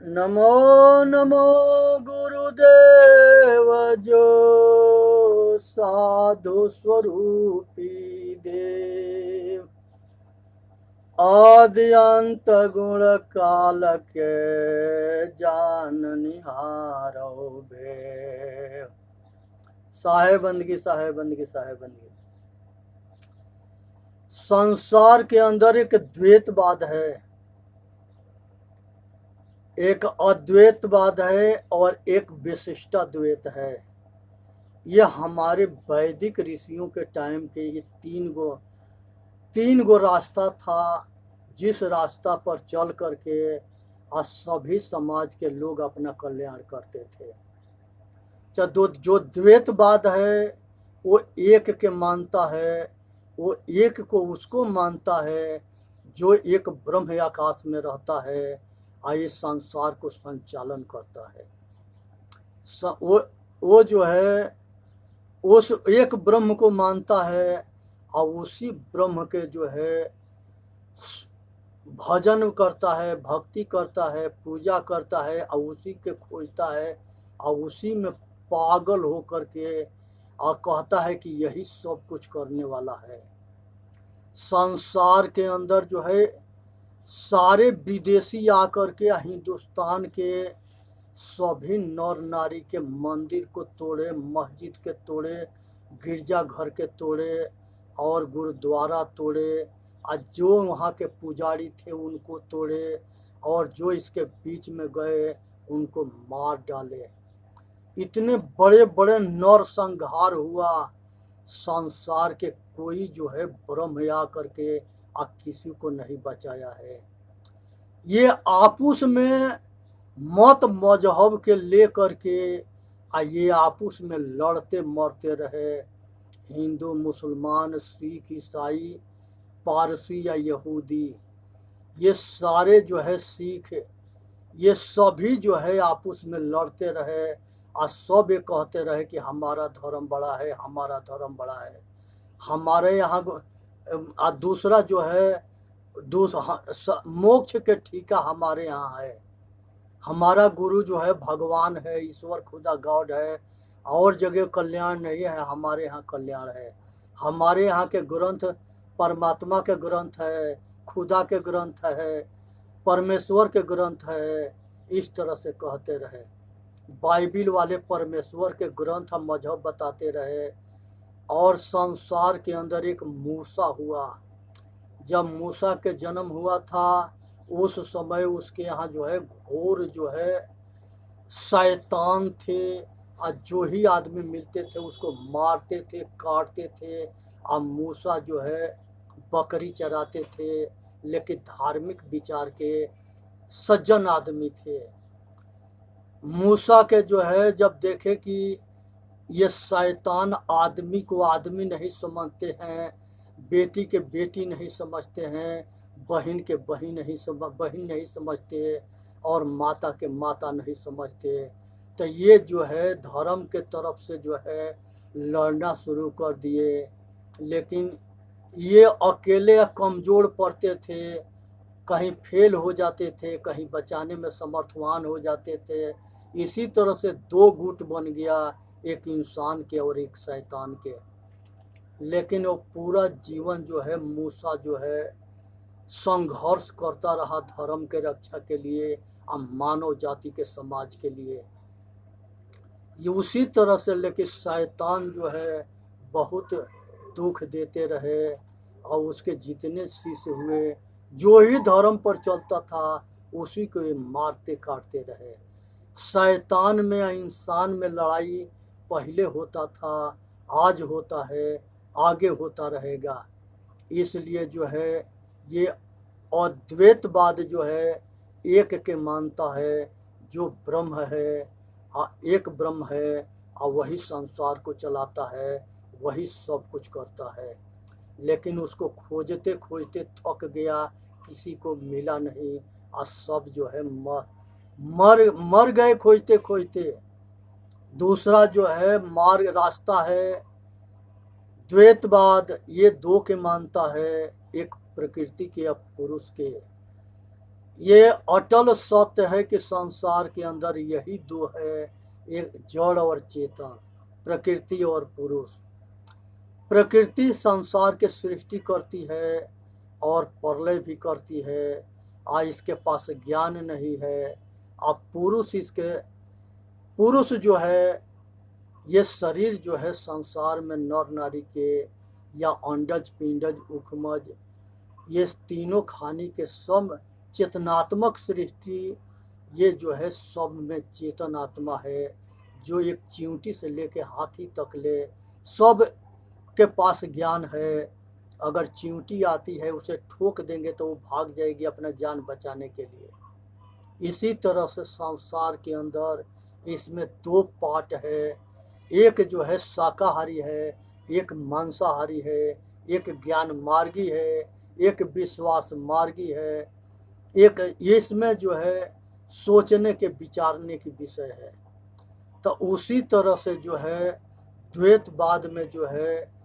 नमो नमो गुरुदेव जो साधु स्वरूपी देव। आदि अंत गुण काल के जान निहारो भे। साहेब बंदगी, साहेब बंदगी, साहेब बंदगी। संसार के अंदर एक द्वैतवाद है, एक अद्वैतवाद है और एक विशिष्टाद्वैत है। यह हमारे वैदिक ऋषियों के टाइम के ये तीन गो रास्ता था, जिस रास्ता पर चल करके आज सभी समाज के लोग अपना कल्याण करते थे। जो द्वैतवाद है वो एक के मानता है, वो एक को उसको मानता है जो एक ब्रह्म आकाश में रहता है और ये संसार को संचालन करता है। वो जो है उस एक ब्रह्म को मानता है और उसी ब्रह्म के जो है भजन करता है, भक्ति करता है, पूजा करता है और उसी के खोजता है और उसी में पागल होकर के और कहता है कि यही सब कुछ करने वाला है। संसार के अंदर जो है सारे विदेशी आकर के हिंदुस्तान के सभी नर नारी के मंदिर को तोड़े, मस्जिद के तोड़े, गिरजा घर के तोड़े और गुरुद्वारा तोड़े और जो वहाँ के पुजारी थे उनको तोड़े और जो इसके बीच में गए उनको मार डाले। इतने बड़े बड़े नरसंहार हुआ। संसार के कोई जो है ब्रह्म आ करके किसी को नहीं बचाया है। ये आपस में मत मजहब के लेकर के ये आपस में लड़ते मरते रहे। हिंदू, मुसलमान, सिख, ईसाई, पारसी या यहूदी, ये सारे जो है सिख, ये सभी जो है आपस में लड़ते रहे और सब ये कहते रहे कि हमारा धर्म बड़ा है, हमारा धर्म बड़ा है। हमारे यहाँ दूसरा जो है मोक्ष के ठीका हमारे यहाँ है। हमारा गुरु जो है भगवान है, ईश्वर खुदा गॉड है। और जगह कल्याण नहीं है, हमारे यहाँ कल्याण है। हमारे यहाँ के ग्रंथ परमात्मा के ग्रंथ है, खुदा के ग्रंथ है, परमेश्वर के ग्रंथ है। इस तरह से कहते रहे। बाइबिल वाले परमेश्वर के ग्रंथ हम मजहब बताते रहे। और संसार के अंदर एक मूसा हुआ। जब मूसा के जन्म हुआ था उस समय उसके यहाँ जो है घोर जो है शैतान थे और जो ही आदमी मिलते थे उसको मारते थे, काटते थे। और मूसा जो है बकरी चराते थे, लेकिन धार्मिक विचार के सज्जन आदमी थे। मूसा के जो है जब देखे कि ये शैतान आदमी को आदमी नहीं समझते हैं, बेटी के बेटी नहीं समझते हैं, बहन के बहन नहीं समझते और माता के माता नहीं समझते, तो ये जो है धर्म के तरफ से जो है लड़ना शुरू कर दिए। लेकिन ये अकेले कमज़ोर पड़ते थे, कहीं फेल हो जाते थे, कहीं बचाने में समर्थवान हो जाते थे। इसी तरह से दो गुट बन गया, एक इंसान के और एक शैतान के। लेकिन वो पूरा जीवन जो है मूसा जो है संघर्ष करता रहा धर्म के रक्षा के लिए और मानव जाति के समाज के लिए। ये उसी तरह से, लेकिन शैतान जो है बहुत दुख देते रहे और उसके जितने शिष्य हुए जो ही धर्म पर चलता था उसी को ये मारते काटते रहे। शैतान में या इंसान में लड़ाई पहले होता था, आज होता है, आगे होता रहेगा। इसलिए जो है ये अद्वैतवाद जो है एक के मानता है, जो ब्रह्म है, एक ब्रह्म है और वही संसार को चलाता है, वही सब कुछ करता है। लेकिन उसको खोजते खोजते थक गया, किसी को मिला नहीं और सब जो है मर गए खोजते खोजते। दूसरा जो है मार्ग रास्ता है द्वैतवाद, ये दो के मानता है, एक प्रकृति के या पुरुष के। ये अटल सत्य है कि संसार के अंदर यही दो है, एक जड़ और चेतन, प्रकृति और पुरुष। प्रकृति संसार के सृष्टि करती है और प्रलय भी करती है। आज इसके पास ज्ञान नहीं है। अब पुरुष जो है, ये शरीर जो है संसार में नर नारी के या अंडज पिंडज उखमज, ये तीनों खानी के सब चेतनात्मक सृष्टि, ये जो है सब में चेतन आत्मा है, जो एक चींटी से लेके हाथी तक ले सब के पास ज्ञान है। अगर चींटी आती है उसे ठोक देंगे तो वो भाग जाएगी अपना जान बचाने के लिए। इसी तरह से संसार के अंदर इसमें दो पार्ट है, एक जो है शाकाहारी है, एक मांसाहारी है, एक ज्ञान मार्गी है, एक विश्वास मार्गी है, एक इसमें जो है सोचने के विचारने की विषय है। तो उसी तरह से जो है द्वैतवाद में जो है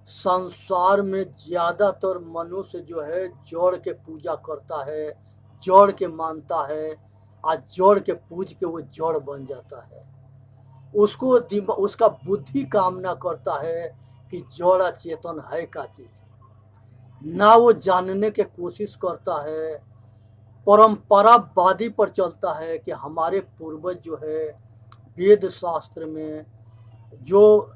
संसार में ज़्यादातर मनुष्य जो है जड़ के पूजा करता है, जड़ के मानता है, आज जड़ के पूज के वो जड़ बन जाता है। उसका बुद्धि कामना करता है कि जड़ चेतन है का चीज़, ना वो जानने के कोशिश करता है। परंपरावादी पर चलता है कि हमारे पूर्वज जो है वेद शास्त्र में जो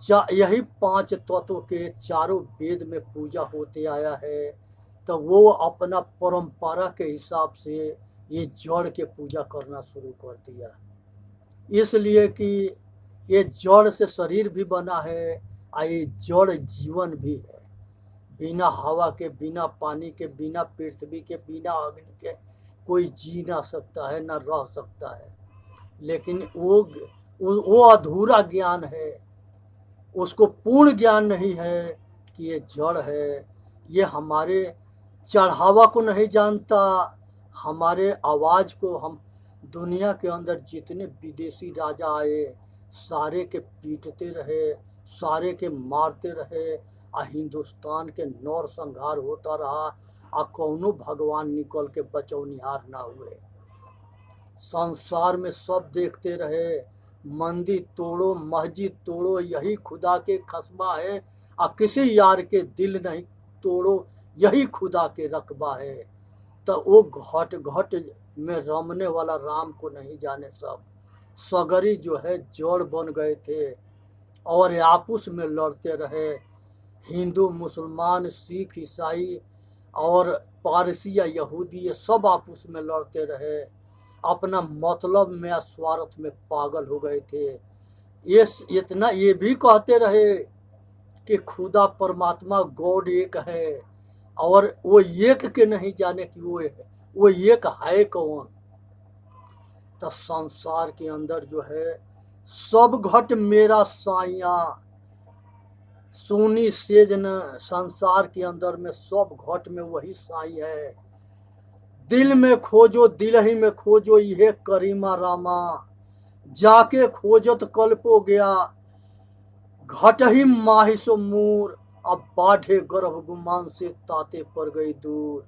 यही 5 तत्व के चारों वेद में पूजा होते आया है, तो वो अपना परंपरा के हिसाब से ये जड़ के पूजा करना शुरू कर दिया, इसलिए कि ये जड़ से शरीर भी बना है और ये जड़ जीवन भी है। बिना हवा के, बिना पानी के, बिना पृथ्वी के, बिना अग्नि के कोई जी ना सकता है, ना रह सकता है। लेकिन वो अधूरा ज्ञान है, उसको पूर्ण ज्ञान नहीं है कि ये जड़ है। ये हमारे चढ़ावा को नहीं जानता, हमारे आवाज़ को। हम दुनिया के अंदर जितने विदेशी राजा आए सारे के पीटते रहे, सारे के मारते रहे, आ हिंदुस्तान के नौर संहार होता रहा, आ कौनो भगवान निकल के बचौनिहार ना हुए। संसार में सब देखते रहे, मंदिर तोड़ो, मस्जिद तोड़ो, यही खुदा के खस्बा है, आ किसी यार के दिल नहीं तोड़ो, यही खुदा के रकबा है। तो वो घट घट में रमने वाला राम को नहीं जाने सब सगरी जो है जड़ बन गए थे और आपस में लड़ते रहे। हिंदू, मुसलमान, सिख, ईसाई और पारसी या यहूदी, ये सब आपस में लड़ते रहे, अपना मतलब में, स्वार्थ में पागल हो गए थे। ये इतना ये भी कहते रहे कि खुदा परमात्मा गॉड एक है, और वो एक के नहीं जाने कि वो एक है कौन। तो संसार के अंदर जो है सब घट मेरा साइया, सोनी सेजन, संसार के अंदर में सब घट में वही साई है। दिल में खोजो, दिल ही में खोजो, यह करीमा रामा, जाके खोजत कल्पो गया, घट ही माहिसो मूर, अब बाढ़े गर्भ गुमान से ताते पर गई दूर।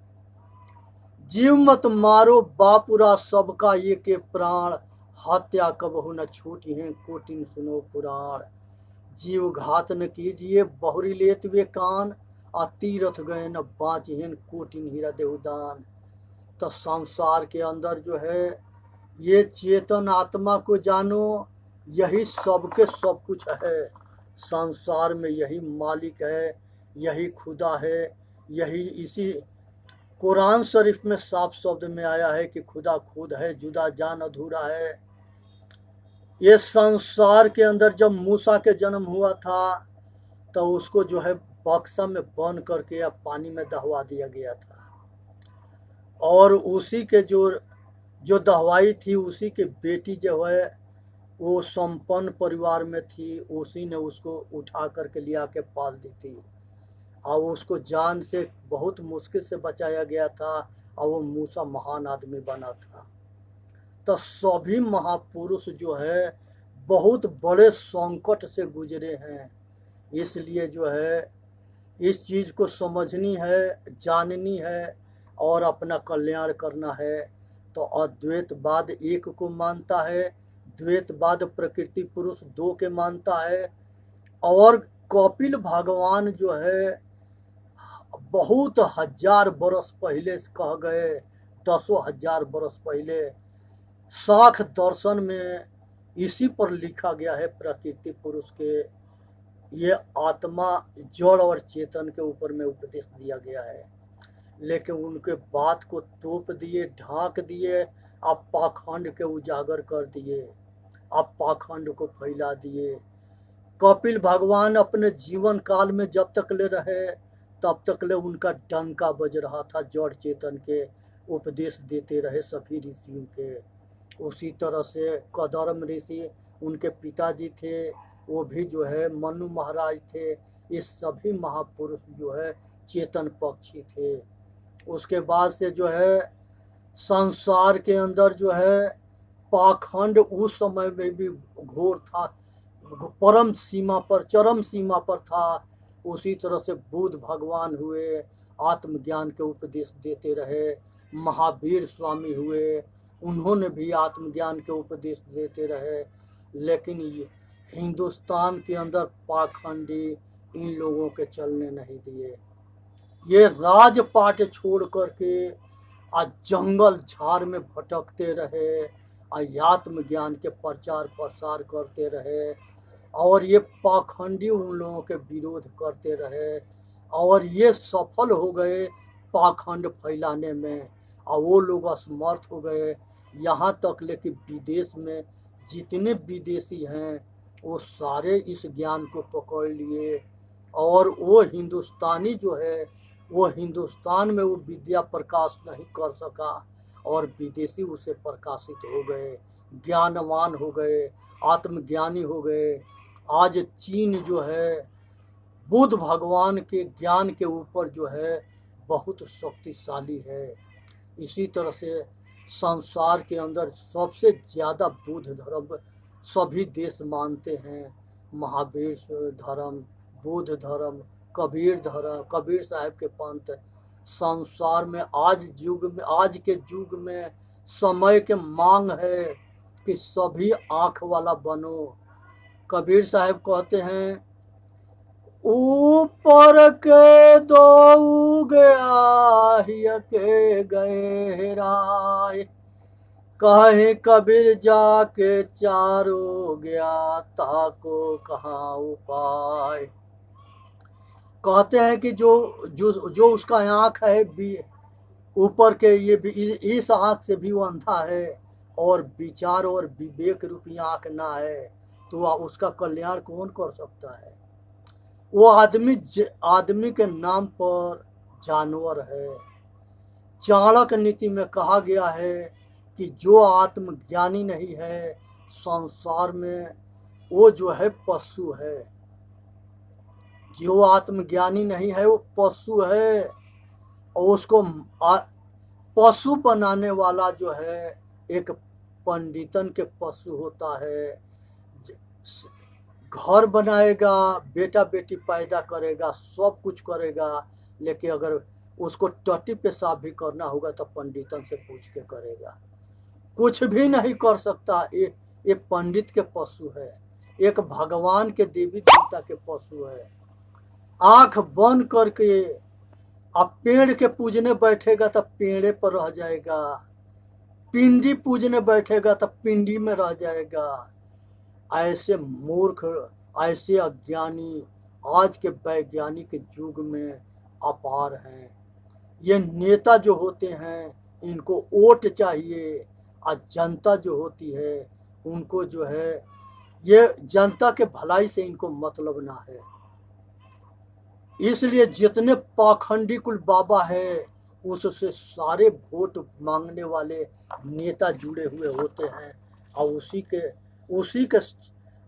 जीव मत मारो बापुरा, सबका ये के प्राण, हत्या कबहु न छूटी है, कोटिन सुनो पुराण। जीव घात न कीजिए, बहुरी लेत वे कान, आ तीरथ गए न बाँचिहिन, कोटिन हीरा देहुदान। तो संसार के अंदर जो है ये चेतन आत्मा को जानो, यही सबके सब कुछ है। संसार में यही मालिक है, यही खुदा है, यही इसी कुरान शरीफ में साफ शब्द में आया है कि खुदा खुद है, जुदा जान अधूरा है। ये संसार के अंदर जब मूसा के जन्म हुआ था तो उसको जो है बक्सा में बंद करके या पानी में दहवा दिया गया था, और उसी के जो दहवाई थी, उसी के बेटी जो है वो संपन्न परिवार में थी, उसी ने उसको उठा करके लिया के पाल दी थी, और उसको जान से बहुत मुश्किल से बचाया गया था, और वो मूसा महान आदमी बना था। तो सभी महापुरुष जो है बहुत बड़े संकट से गुजरे हैं, इसलिए जो है इस चीज़ को समझनी है, जाननी है, और अपना कल्याण करना है। तो अद्वैतवाद एक को मानता है, द्वैतवाद प्रकृति पुरुष दो के मानता है। और कपिल भगवान जो है बहुत हजार बरस पहले कह गए, 10,000 बरस पहले शाख दर्शन में इसी पर लिखा गया है प्रकृति पुरुष के ये आत्मा जड़ और चेतन के ऊपर में उपदेश दिया गया है। लेकिन उनके बात को तोप दिए, ढांक दिए, आप पाखंड के उजागर कर दिए, आप पाखंड को फैला दिए। कपिल भगवान अपने जीवन काल में जब तक ले रहे तब तक ले उनका डंका बज रहा था, जड़ चेतन के उपदेश देते रहे सभी ऋषियों के। उसी तरह से कदर्म ऋषि उनके पिताजी थे, वो भी जो है मनु महाराज थे। ये सभी महापुरुष जो है चेतन पक्षी थे। उसके बाद से जो है संसार के अंदर जो है पाखंड उस समय में भी घोर था, परम सीमा पर, चरम सीमा पर था। उसी तरह से बुद्ध भगवान हुए, आत्मज्ञान के उपदेश देते रहे। महावीर स्वामी हुए, उन्होंने भी आत्मज्ञान के उपदेश देते रहे। लेकिन ये हिंदुस्तान के अंदर पाखंडी इन लोगों के चलने नहीं दिए। ये राजपाट छोड़ करके आज जंगल झाड़ में भटकते रहे, आत्मज्ञान के प्रचार प्रसार करते रहे। और ये पाखंडी उन लोगों के विरोध करते रहे और ये सफल हो गए पाखंड फैलाने में। और वो लोग असमर्थ हो गए, यहाँ तक लेकिन विदेश में जितने विदेशी हैं वो सारे इस ज्ञान को पकड़ लिए। और वो हिंदुस्तानी जो है वो हिंदुस्तान में वो विद्या प्रकाश नहीं कर सका और विदेशी उसे प्रकाशित हो गए, ज्ञानवान हो गए, आत्मज्ञानी हो गए। आज चीन जो है बुद्ध भगवान के ज्ञान के ऊपर जो है बहुत शक्तिशाली है। इसी तरह से संसार के अंदर सबसे ज़्यादा बुद्ध धर्म सभी देश मानते हैं। महावीर धर्म, बुद्ध धर्म, कबीर धर्म, कबीर साहब के पंथ। संसार में आज के युग में समय के मांग है कि सभी आँख वाला बनो। कबीर साहब कहते हैं ऊपर के दो गया के गए राय, कहे कबीर जाके चारों गया ताको कहाँ उपाय। कहते हैं कि जो उसका आँख है ऊपर के, ये इस आँख से भी वो अंधा है और विचार और विवेक रूपी आँख ना है तो उसका कल्याण कौन कर सकता है। वो आदमी के नाम पर जानवर है। चाणक्य नीति में कहा गया है कि जो आत्मज्ञानी नहीं है संसार में वो जो है पशु है। जो आत्मज्ञानी नहीं है वो पशु है। और उसको पशु बनाने वाला जो है एक पंडितन के पशु होता है। घर बनाएगा, बेटा बेटी पैदा करेगा, सब कुछ करेगा, लेकिन अगर उसको टट्टी पेशाब भी करना होगा तो पंडितन से पूछ के करेगा। कुछ भी नहीं कर सकता। ये पंडित के पशु है, एक भगवान के देवी देवता के पशु है। आँख बंद करके अब पेड़ के पूजने बैठेगा तो पेड़े पर रह जाएगा, पिंडी पूजने बैठेगा तो पिंडी में रह जाएगा। ऐसे मूर्ख, ऐसे अज्ञानी आज के वैज्ञानिक युग में अपार हैं। ये नेता जो होते हैं इनको वोट चाहिए और जनता जो होती है उनको जो है ये जनता के भलाई से इनको मतलब ना है। इसलिए जितने पाखंडी कुल बाबा है उससे सारे वोट मांगने वाले नेता जुड़े हुए होते हैं और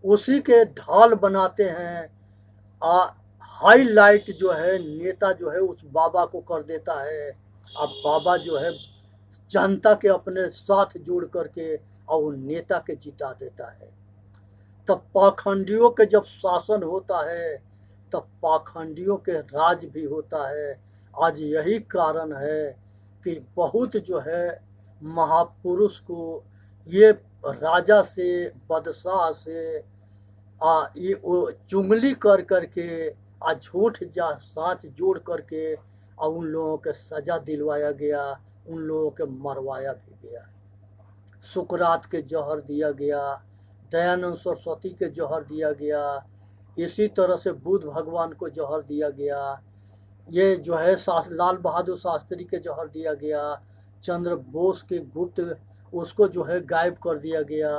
उसी के ढाल बनाते हैं। हाईलाइट जो है नेता जो है उस बाबा को कर देता है। अब बाबा जो है जनता के अपने साथ जोड़ करके और उन नेता के जिता देता है। तब पाखंडियों के जब शासन होता है तब पाखंडियों के राज भी होता है। आज यही कारण है कि बहुत जो है महापुरुष को ये राजा से, बादशाह से ये वो चुगली कर करके झूठ जा साँच जोड़ करके उन लोगों के सजा दिलवाया गया, उन लोगों के मरवाया भी गया। सुकरात के जौहर दिया गया, दयानंद सरस्वती के जौहर दिया गया, इसी तरह से बुद्ध भगवान को जौहर दिया गया। ये जो है लाल बहादुर शास्त्री के जौहर दिया गया, चंद्र बोस के गुप्त उसको जो है गायब कर दिया गया।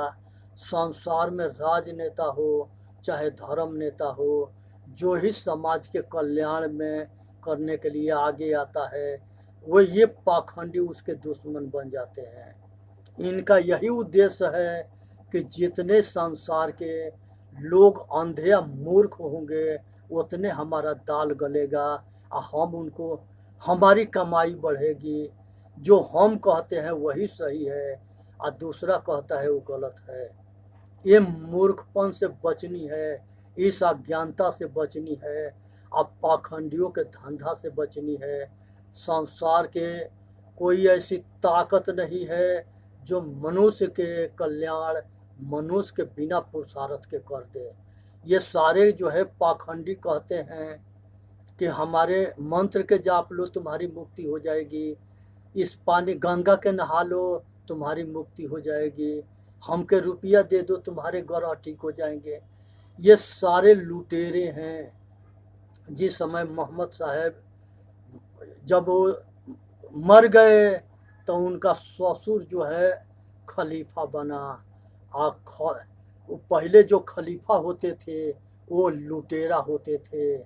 संसार में राजनेता हो चाहे धर्म नेता हो, जो ही समाज के कल्याण में करने के लिए आगे आता है वो ये पाखंडी उसके दुश्मन बन जाते हैं। इनका यही उद्देश्य है कि जितने संसार के लोग अंधे या मूर्ख होंगे उतने हमारा दाल गलेगा और हम उनको, हमारी कमाई बढ़ेगी। जो हम कहते हैं वही सही है और दूसरा कहता है वो गलत है। ये मूर्खपन से बचनी है, इस अज्ञानता से बचनी है, अब पाखंडियों के धंधा से बचनी है। संसार के कोई ऐसी ताकत नहीं है जो मनुष्य के कल्याण, मनुष्य के बिना पुरुषार्थ के कर दे। ये सारे जो है पाखंडी कहते हैं कि हमारे मंत्र के जाप लो तुम्हारी मुक्ति हो जाएगी, इस पानी गंगा के नहा लो तुम्हारी मुक्ति हो जाएगी, हमके रुपया दे दो तुम्हारे ग्रह ठीक हो जाएंगे। ये सारे लुटेरे हैं। जिस समय मोहम्मद साहब जब वो मर गए तो उनका ससुर जो है खलीफा बना। पहले जो खलीफा होते थे वो लुटेरा होते थे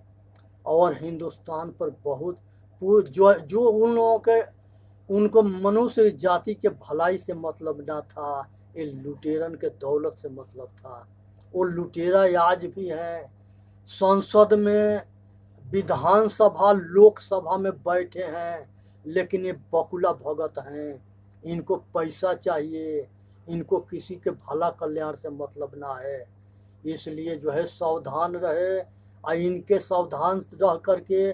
और हिंदुस्तान पर बहुत जो उन लोगों के, उनको मनुष्य जाति के भलाई से मतलब ना था, ये लुटेरन के दौलत से मतलब था। वो लुटेरा आज भी हैं। संसद में, विधानसभा, लोकसभा में बैठे हैं, लेकिन ये बकुला भगत हैं। इनको पैसा चाहिए, इनको किसी के भला कल्याण से मतलब ना है। इसलिए जो है सावधान रहे और इनके सावधान रह करके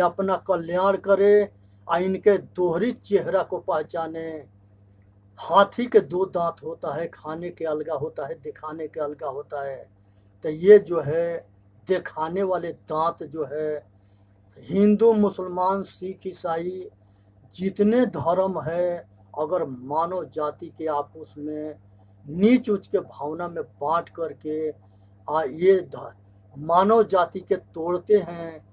अपना कल्याण करे और इनके दोहरी चेहरा को पहचाने। हाथी के दो दांत होता है, खाने के अलगा होता है, दिखाने के अलगा होता है। तो ये जो है दिखाने वाले दांत जो है, हिंदू, मुसलमान, सिख, ईसाई जितने धर्म है, अगर मानव जाति के आपस में नीच उच्च के भावना में बांट करके ये मानव जाति के तोड़ते हैं,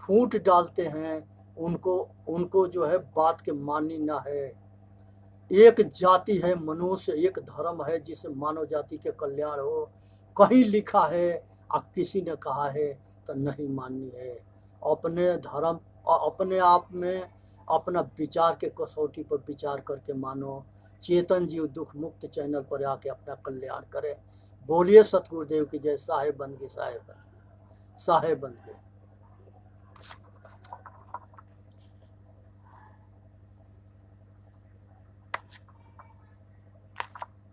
फूट डालते हैं, उनको जो है बात के मानी ना है। एक जाति है मनुष्य, एक धर्म है जिसे मानव जाति के कल्याण हो, कहीं लिखा है और किसी ने कहा है तो नहीं माननी है। अपने धर्म और अपने आप में अपना विचार के कसौटी पर विचार करके मानो। चेतन जीव दुख मुक्त चैनल पर आके अपना कल्याण करें। बोलिए सतगुरुदेव की जय। साहेब बन गए, साहेब बन गए, साहेब बन गए।